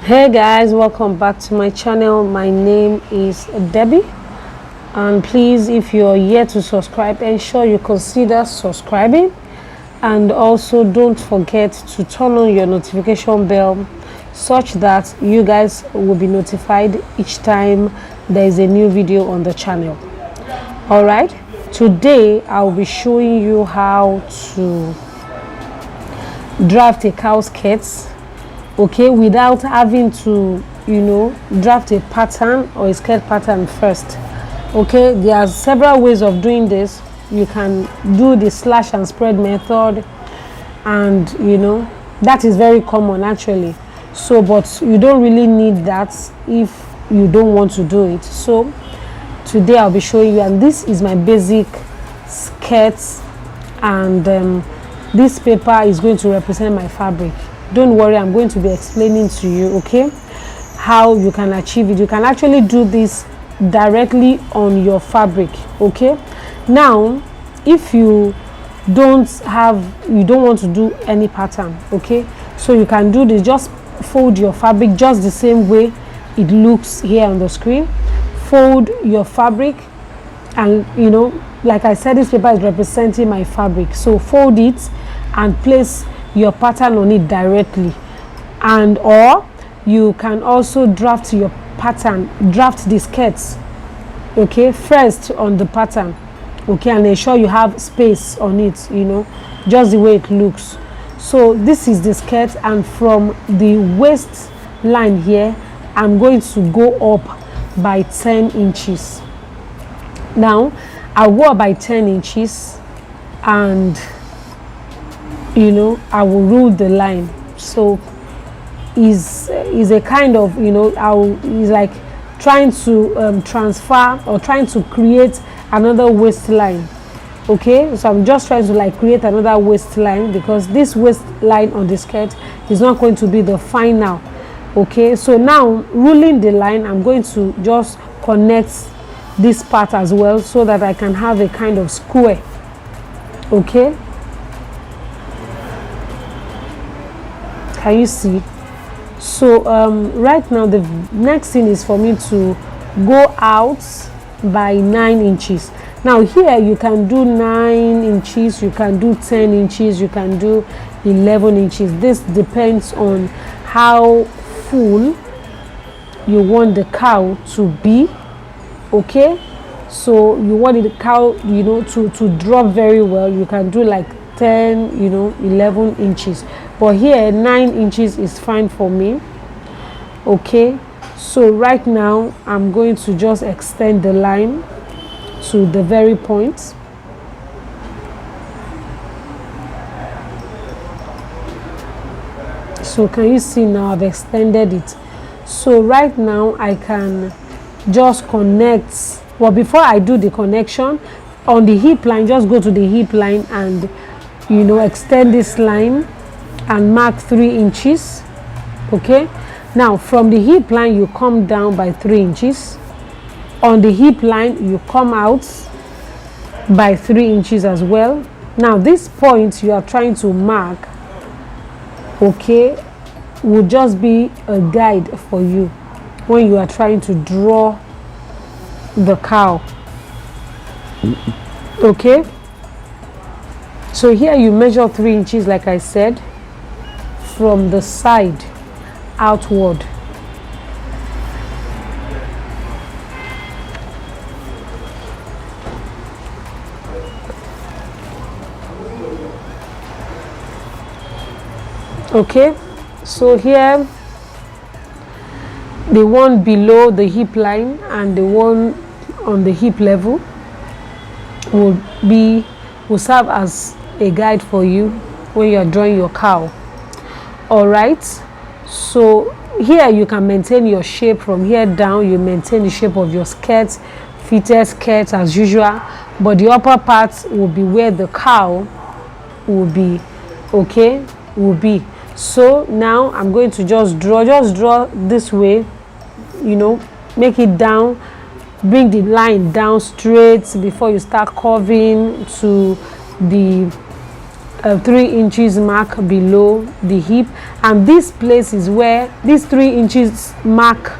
Hey guys, welcome back to my channel. My name is Debbie, and please, if you're yet to subscribe, ensure you consider subscribing, and also don't forget to turn on your notification bell such that you guys will be notified each time there is a new video on the channel. All right, today I'll be showing you how to draft a cowl skirt, okay, without having to draft a pattern or a skirt pattern first. Okay, there are several ways of doing this. You can do the slash and spread method, and that is very common actually. So but you don't really need that if you don't want to do it. So today I'll be showing you, and this is my basic skirt, and this paper is going to represent my fabric. Don't worry, I'm going to be explaining to you, okay, how you can achieve it. You can actually do this directly on your fabric. Okay, now if you don't want to do any pattern, okay, so you can do this. Just fold your fabric just the same way it looks here on the screen. Fold your fabric, and like I said, this paper is representing my fabric, so fold it and place your pattern on it directly. And or you can also draft your pattern, draft the skirts, okay, first on the pattern, okay, and ensure you have space on it, just the way it looks. So this is the skirt, and from the waist line here I'm going to go up by 10 inches. Now I'll go up by 10 inches, and I will rule the line. So is a kind of is like trying to transfer or trying to create another waistline. Okay, so I'm just trying to create another waistline, because this waistline on the skirt is not going to be the final. Okay, so now ruling the line, I'm going to just connect this part as well, so that I can have a kind of square. Okay, can you see? So right now the next thing is for me to go out by 9 inches. Now here you can do 9 inches, you can do 10 inches, you can do 11 inches. This depends on how full you want the cowl to be. Okay, so you want the cowl to drop very well. You can do like 10, 11 inches, but here 9 inches is fine for me. Okay, so right now I'm going to just extend the line to the very point. So can you see now I've extended it? So right now I can just connect. Well, before I do the connection on the hip line, just go to the hip line and extend this line and mark 3 inches. Okay, now from the hip line you come down by 3 inches. On the hip line you come out by 3 inches as well. Now this point you are trying to mark, okay, will just be a guide for you when you are trying to draw the cowl. Okay, so here you measure 3 inches, like I said, from the side outward. Okay, so here the one below the hip line and the one on the hip level will serve as a guide for you when you are drawing your cowl. All right, so here you can maintain your shape. From here down you maintain the shape of your skirt, fitted skirt as usual, but the upper part will be where the cowl will be. Okay, will be. So now I'm going to just draw this way, make it down, bring the line down straight before you start curving to the 3 inches mark below the hip, and this place is where this 3 inches mark,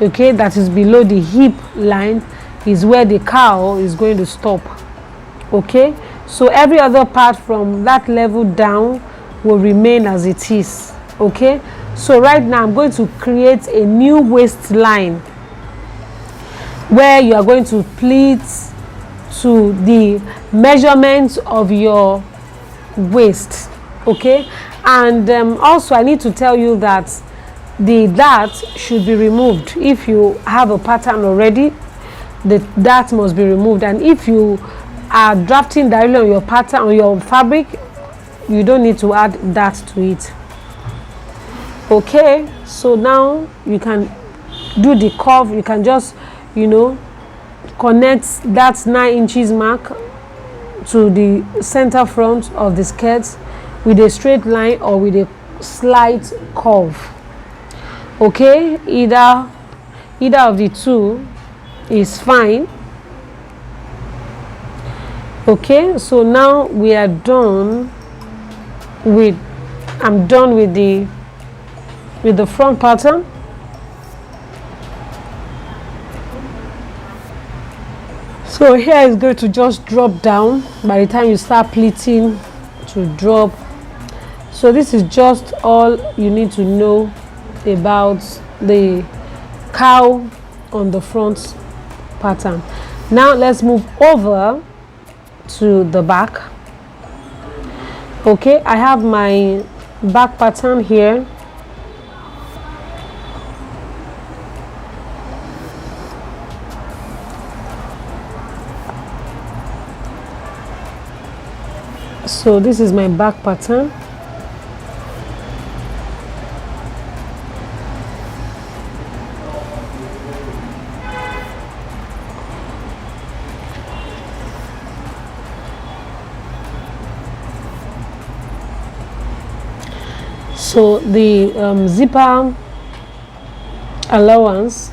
okay, that is below the hip line, is where the cowl is going to stop. Okay, so every other part from that level down will remain as it is. Okay, so right now I'm going to create a new waistline where you are going to pleat to the measurements of your waist. Okay, and also I need to tell you that the dart should be removed. If you have a pattern already, the dart must be removed, and if you are drafting directly on your pattern, on your fabric, you don't need to add that to it. Okay, so now you can do the curve. You can just, you know, connect that 9 inches mark to the center front of the skirt with a straight line or with a slight curve. Okay, either of the two is fine. Okay, so now we are done with, I'm done with the front pattern. So here is going to just drop down by the time you start pleating to drop. So this is just all you need to know about the cowl on the front pattern. Now let's move over to the back. Okay, I have my back pattern here. So this is my back pattern. So the zipper allowance,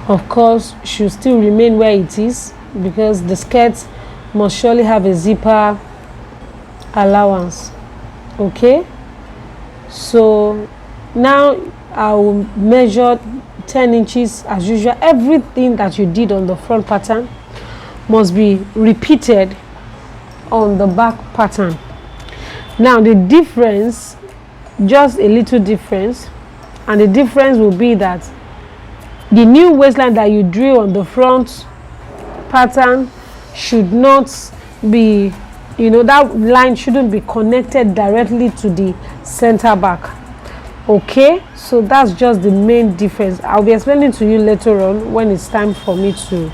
of course, should still remain where it is, because the skirt must surely have a zipper allowance. Okay, so now I will measure 10 inches as usual. Everything that you did on the front pattern must be repeated on the back pattern. Now the difference, just a little difference, and the difference will be that the new waistline that you drew on the front pattern should not be, you know, that line shouldn't be connected directly to the center back. Okay, so that's just the main difference. I'll be explaining to you later on when it's time for me to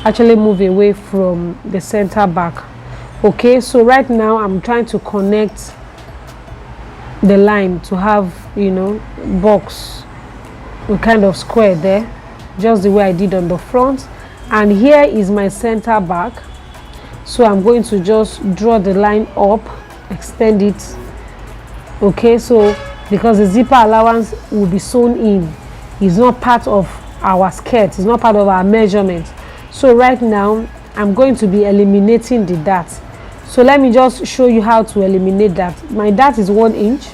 actually move away from the center back. Okay, so right now I'm trying to connect the line to have, you know, box, a kind of square there, just the way I did on the front. And here is my center back, so I'm going to just draw the line up, extend it. Okay, so because the zipper allowance will be sewn in, it's not part of our skirt, it's not part of our measurement. So right now I'm going to be eliminating the dart. So let me just show you how to eliminate that. My dart is 1 inch.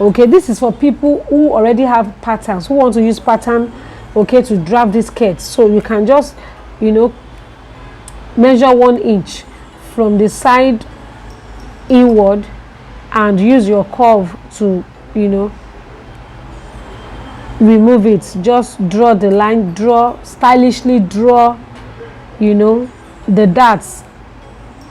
Okay, this is for people who already have patterns, who want to use pattern, okay, to draft this skirt. So you can just, you know, measure 1 inch from the side inward and use your curve to, you know, remove it. Just draw the line, stylishly draw, you know, the darts,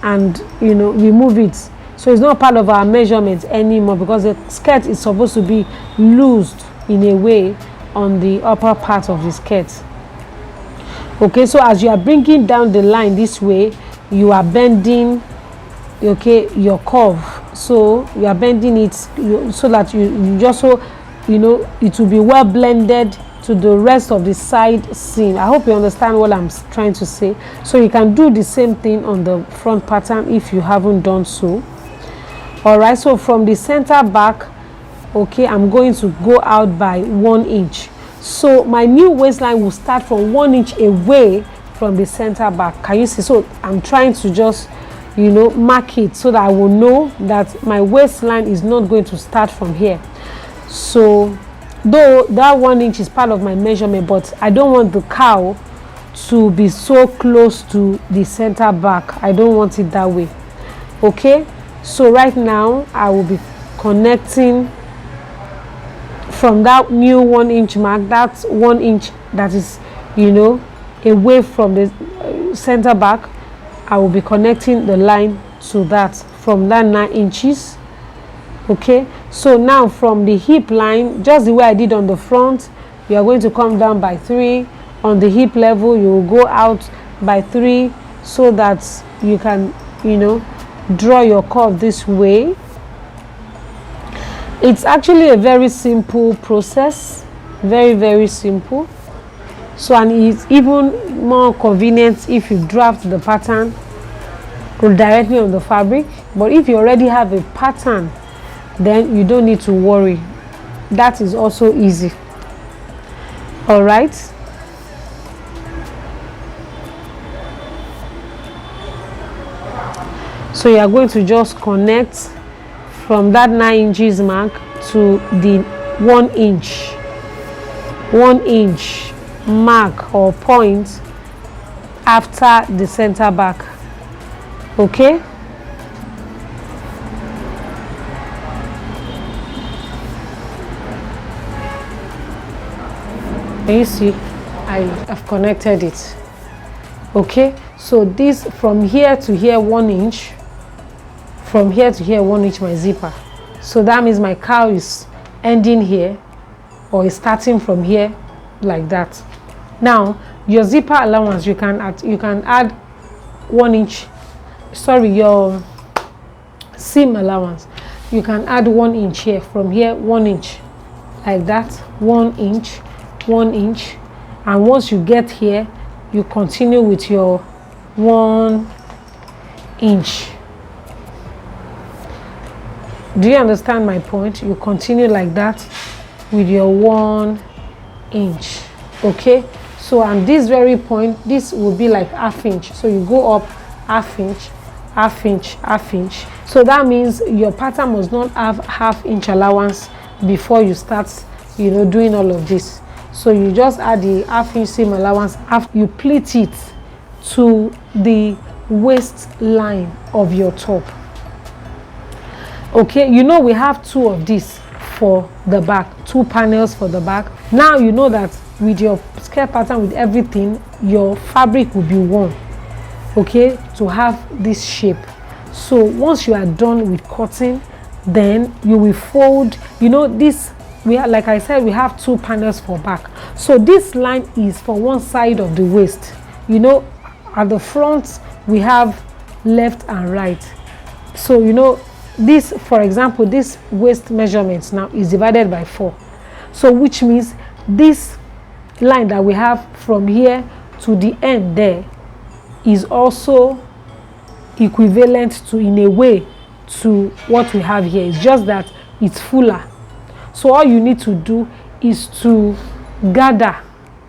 and, you know, remove it. So it's not part of our measurement anymore, because the skirt is supposed to be loosed in a way on the upper part of the skirt. Okay, so as you are bringing down the line this way, you are bending, okay, your curve. So you are bending it so that you just, so, you know, it will be well blended to the rest of the side seam. I hope you understand what I'm trying to say. So you can do the same thing on the front pattern if you haven't done so. All right, so from the center back, okay, I'm going to go out by 1 inch. So my new waistline will start from 1 inch away from the center back. Can you see? So I'm trying to just, you know, mark it so that I will know that my waistline is not going to start from here. So though that 1 inch is part of my measurement, but I don't want the cowl to be so close to the center back. I don't want it that way. Okay, so right now I will be connecting from that new 1 inch mark. That's 1 inch that is, you know, away from the center back. I will be connecting the line to that from that 9 inches. Okay, so now from the hip line, just the way I did on the front, you are going to come down by 3. On the hip level, you will go out by 3 so that you can, you know, draw your curve this way. It's actually a very simple process, very simple. So, and it's even more convenient if you draft the pattern directly on the fabric. But if you already have a pattern, then you don't need to worry. That is also easy. All right. So you are going to just connect from that 9 inches mark to the 1 inch mark or point after the center back. Okay, can you see I have connected it? Okay, so this from here to here 1 inch, from here to here 1 inch my zipper. So that means my cowl is ending here or is starting from here like that. Now your zipper allowance, you can add 1 inch, sorry, your seam allowance, you can add 1 inch here, from here 1 inch like that, 1 inch, 1 inch, and once you get here you continue with your 1 inch. Do you understand my point? You continue like that with your 1 inch. Okay, so on this very point, this will be like ½ inch, so you go up ½ inch, ½ inch, ½ inch. So that means your pattern must not have ½ inch allowance before you start, you know, doing all of this. So you just add the ½ inch seam allowance after you pleat it to the waistline of your top. Okay, you know we have 2 of these for the back, 2 panels for the back. Now you know that with your skirt pattern, with everything, your fabric will be one, okay, to have this shape. So once you are done with cutting, then you will fold, you know, this, we are, like I said, we have 2 panels for back. So this line is for one side of the waist. You know, at the front we have left and right. So you know, this, for example, this waist measurement now is divided by 4. So which means this line that we have from here to the end there is also equivalent to, in a way, to what we have here. It's just that it's fuller. So all you need to do is to gather,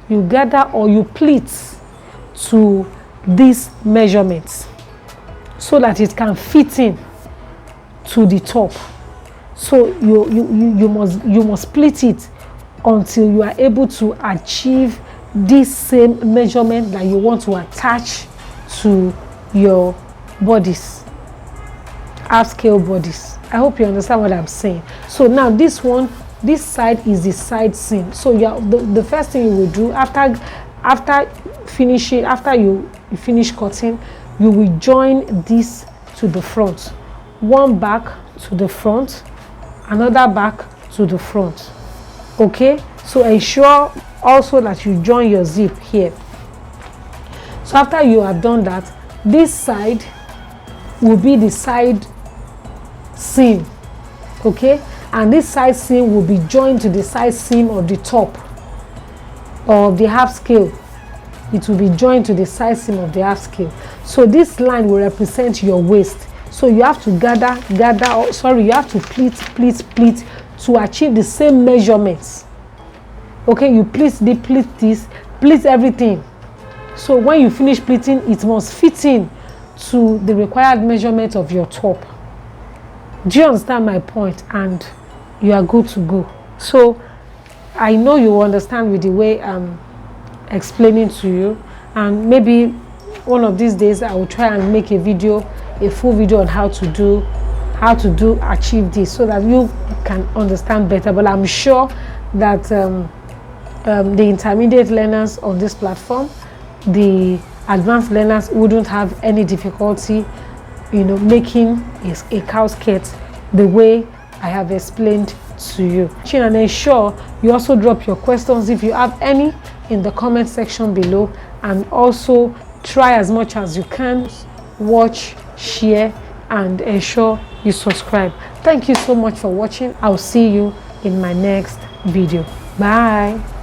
you gather or you pleat to these measurements so that it can fit in to the top. So you must pleat it until you are able to achieve this same measurement that you want to attach to your bodies, half scale bodies. I hope you understand what I'm saying. So now this one, this side is the side seam. So you are, the first thing you will do after finishing, after you finish cutting, you will join this to the front, one back to the front, another back to the front. Okay, so ensure also that you join your zip here. So after you have done that, this side will be the side seam, okay, and this side seam will be joined to the side seam of the top of the half scale. It will be joined to the side seam of the half scale. So this line will represent your waist. So you have to you have to pleat to achieve the same measurements. Okay, you pleat this, pleat everything. So when you finish pleating, it must fit in to the required measurement of your top. Do you understand my point? And you are good to go. So I know you understand with the way I'm explaining to you, and maybe one of these days I will try and make a full video on how to achieve this, so that you can understand better. But I'm sure that the intermediate learners on this platform, the advanced learners, wouldn't have any difficulty, making a cowl skirt the way I have explained to you. And ensure you also drop your questions, if you have any, in the comment section below, and also try as much as you can, watch, share, and ensure you subscribe. Thank you so much for watching. I'll see you in my next video. Bye.